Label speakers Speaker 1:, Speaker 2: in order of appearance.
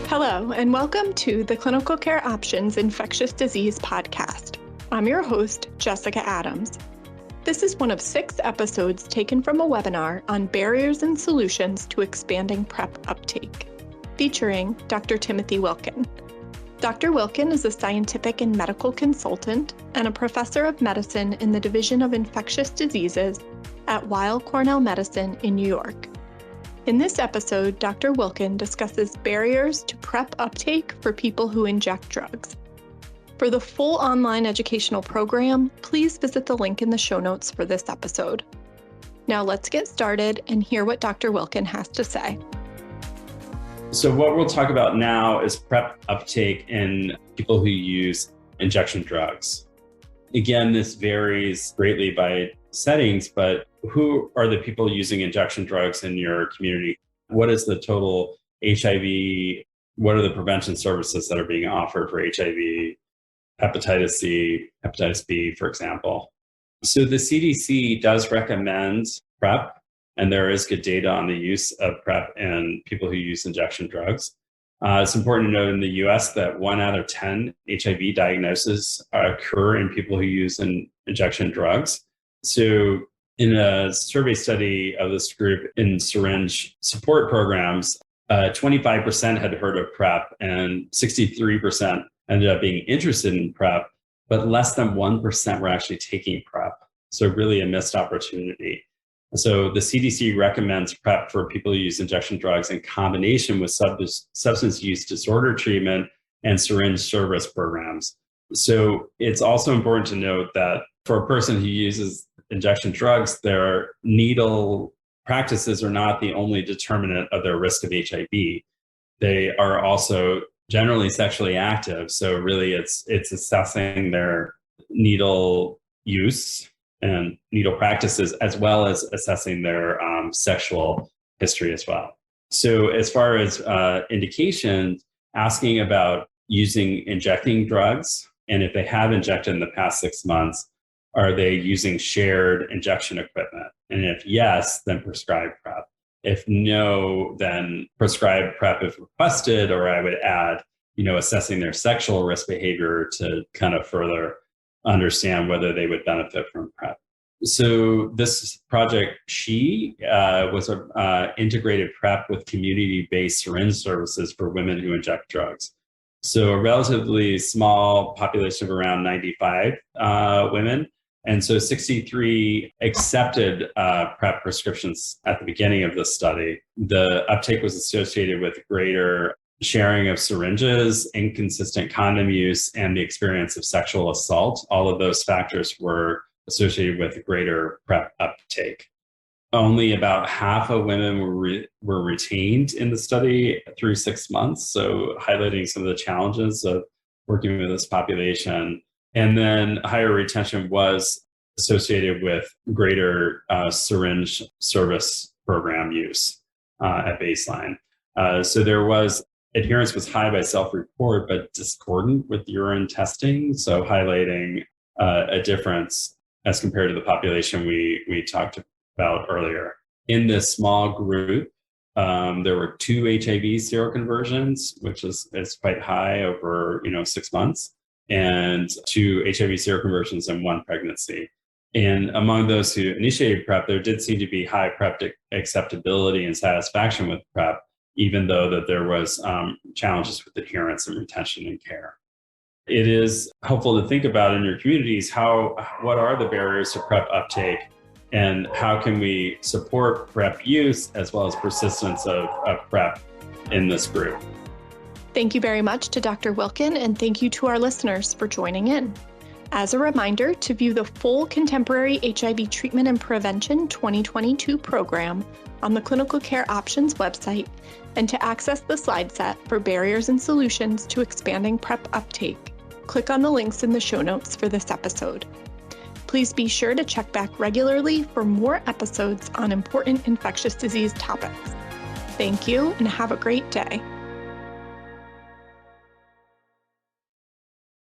Speaker 1: Hello, and welcome to the Clinical Care Options Infectious Disease Podcast. I'm your host, Jessica Adams. This is one of 6 episodes taken from a webinar on barriers and solutions to expanding PrEP uptake, featuring Dr. Timothy Wilkin. Dr. Wilkin is a scientific and medical consultant and a professor of medicine in the Division of Infectious Diseases at Weill Cornell Medicine in New York. In this episode, Dr. Wilkin discusses barriers to PrEP uptake for people who inject drugs. For the full online educational program, please visit the link in the show notes for this episode. Now let's get started and hear what Dr. Wilkin has to say.
Speaker 2: So what we'll talk about now is PrEP uptake in people who use injection drugs. Again, this varies greatly by settings, but who are the people using injection drugs in your community? What is the total HIV? What are the prevention services that are being offered for HIV, hepatitis C, hepatitis B, for example? So the CDC does recommend PrEP, and there is good data on the use of PrEP in people who use injection drugs. It's important to note in the US that 1 out of 10 HIV diagnoses occur in people who use injection drugs. So in a survey study of this group in syringe support programs, 25% had heard of PrEP and 63% ended up being interested in PrEP, but less than 1% were actually taking PrEP. So really a missed opportunity. So the CDC recommends PrEP for people who use injection drugs in combination with substance use disorder treatment and syringe service programs. So it's also important to note that for a person who uses injection drugs, their needle practices are not the only determinant of their risk of HIV. They are also generally sexually active. So really it's assessing their needle use and needle practices, as well as assessing their sexual history as well. So as far as indications, asking about injecting drugs, and if they have injected in the past 6 months, are they using shared injection equipment? And if yes, then prescribe PrEP. If no, then prescribe PrEP if requested, or I would add, assessing their sexual risk behavior to kind of further understand whether they would benefit from PrEP. So this project, was an integrated PrEP with community-based syringe services for women who inject drugs. So a relatively small population of around 95 women. And so 63 accepted PrEP prescriptions at the beginning of the study. The uptake was associated with greater sharing of syringes, inconsistent condom use, and the experience of sexual assault. All of those factors were associated with greater PrEP uptake. Only about half of women were retained in the study through 6 months, so highlighting some of the challenges of working with this population. And then higher retention was associated with greater syringe service program use at baseline. So adherence was high by self-report, but discordant with urine testing. So highlighting a difference as compared to the population we talked about earlier. In this small group, there were 2 HIV seroconversions, which is quite high over 6 months, and 2 HIV seroconversions and 1 pregnancy. And among those who initiated PrEP, there did seem to be high PrEP acceptability and satisfaction with PrEP, even though that there was challenges with adherence and retention and care. It is helpful to think about in your communities what are the barriers to PrEP uptake, and how can we support PrEP use as well as persistence of PrEP in this group.
Speaker 1: Thank you very much to Dr. Wilkin, and thank you to our listeners for joining in. As a reminder, to view the full Contemporary HIV Treatment and Prevention 2022 program on the Clinical Care Options website, and to access the slide set for barriers and solutions to expanding PrEP uptake, click on the links in the show notes for this episode. Please be sure to check back regularly for more episodes on important infectious disease topics. Thank you, and have a great day.